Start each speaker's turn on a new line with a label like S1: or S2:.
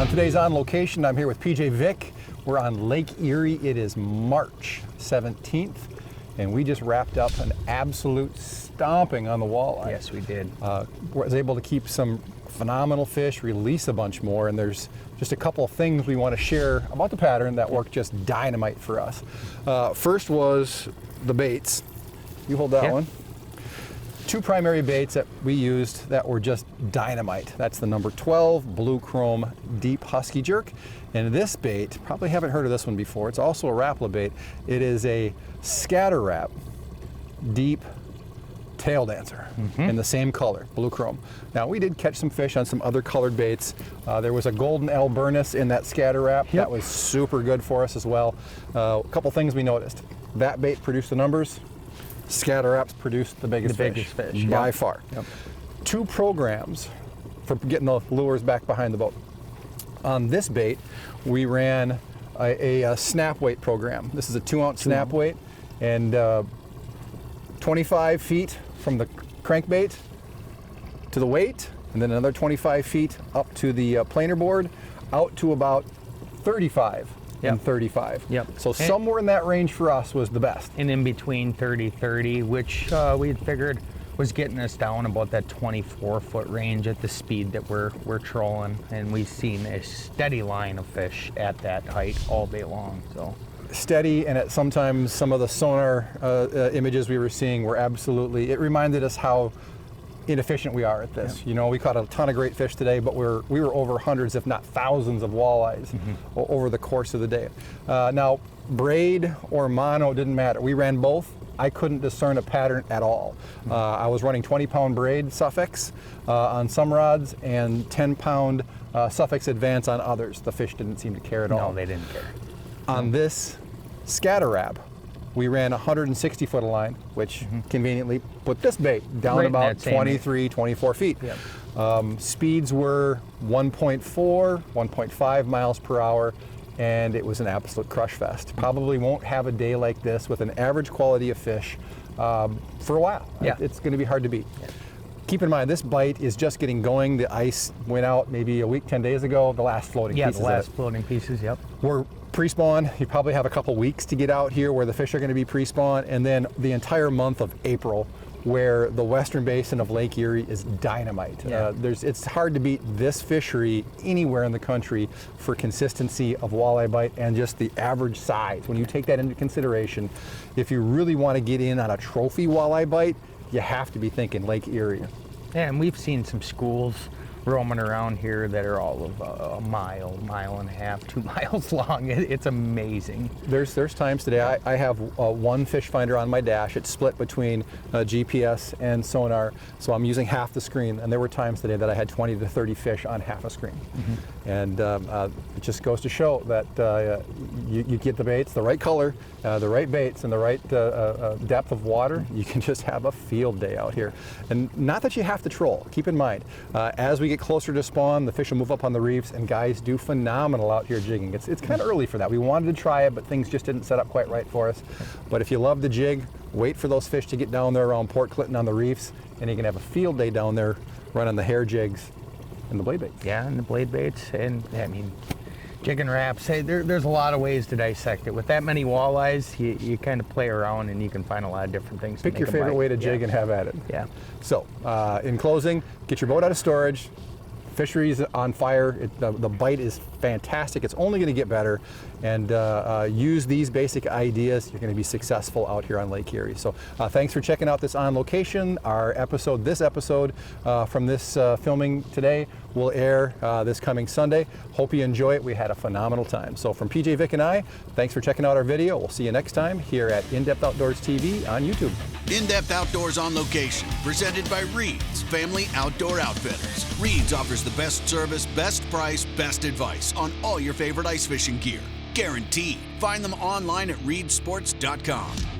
S1: Today's On Location. I'm here with PJ Vick. We're on Lake Erie. It is March 17th, and we just wrapped up an absolute stomping on the walleye.
S2: Yes, we did.
S1: Was able to keep some phenomenal fish, release a bunch more, and there's just a couple of things we want to share about the pattern that worked just dynamite for us. First was the baits. You hold that one. Two primary baits that we used that were just dynamite. That's the number 12 Blue Chrome Deep Husky Jerk. And this bait, probably haven't heard of this one before. It's also a Rapala bait. It is a scatter wrap deep tail dancer in the same color, blue chrome. Now we did catch some fish on some other colored baits. There was a golden Albernis in that scatter wrap. That was super good for us as well. A couple things we noticed. That bait produced the numbers. Scatter wraps produced the biggest fish by far. Two programs for getting the lures back behind the boat. On this bait, we ran a snap weight program. This is a 2-ounce snap weight, and 25 feet from the crankbait to the weight, and then another 25 feet up to the planer board, out to about 35. And 35. So somewhere in that range for us was the best.
S2: And in between 30, which we had figured was getting us down about that 24-foot range at the speed that we're trolling. And we've seen a steady line of fish at that height all day long. So
S1: steady, and at sometimes some of the sonar images we were seeing were absolutely, it reminded us how inefficient we are at this. You know, we caught a ton of great fish today, but we were over hundreds, if not thousands, of walleyes over the course of the day. Now, braid or mono didn't matter. We ran both. I couldn't discern a pattern at all. I was running 20-pound braid Suffolks on some rods and 10-pound Suffolks Advance on others. The fish didn't seem to care at all.
S2: No, they didn't care. On
S1: this scatter wrap, we ran 160-foot line, which conveniently put this bait down about 23, 24 feet. Speeds were 1.4, 1.5 miles per hour, and it was an absolute crush fest. Probably won't have a day like this with an average quality of fish for a while. It's going to be hard to beat. Keep in mind, this bite is just getting going. The ice went out maybe a week, 10 days ago. The last floating pieces.
S2: The last floating pieces,
S1: We're pre-spawn. You probably have a couple weeks to get out here where the fish are going to be pre-spawn, and then the entire month of April where the western basin of Lake Erie is dynamite. It's hard to beat this fishery anywhere in the country for consistency of walleye bite and just the average size. When you take that into consideration, if you really want to get in on a trophy walleye bite, you have to be thinking Lake Erie.
S2: And we've seen some schools roaming around here that are all of a mile, mile and a half, 2 miles long. It's amazing.
S1: There's times today I have one fish finder on my dash. It's split between GPS and sonar, so I'm using half the screen. And there were times today that I had 20 to 30 fish on half a screen. And it just goes to show that you get the baits, the right color, the right baits, and the right depth of water, you can just have a field day out here. And not that you have to troll. Keep in mind, as we get closer to spawn, the fish will move up on the reefs, and guys do phenomenal out here jigging. It's kind of early for that. We wanted to try it, but things just didn't set up quite right for us. But if you love the jig, wait for those fish to get down there around Port Clinton on the reefs, and you can have a field day down there running the hair jigs and the blade baits.
S2: And the blade baits, and I mean, jig and wraps. Hey, there's a lot of ways to dissect it. With that many walleyes, you kind of play around and you can find a lot of different things.
S1: Pick your favorite way to jig and have at it. So, in closing, get your boat out of storage. Fishery's on fire. The bite is fantastic. It's only going to get better, and use these basic ideas. You're going to be successful out here on Lake Erie. So thanks for checking out this On Location. This episode from this filming today will air this coming Sunday. Hope you enjoy it. We had a phenomenal time. So from PJ Vick and I, thanks for checking out our video. We'll see you next time here at In-Depth Outdoors TV on YouTube.
S3: In-Depth Outdoors on Location, presented by Reed's Family Outdoor Outfitters. Reed's offers the best service, best price, best advice on all your favorite ice fishing gear. Guaranteed. Find them online at reedsports.com.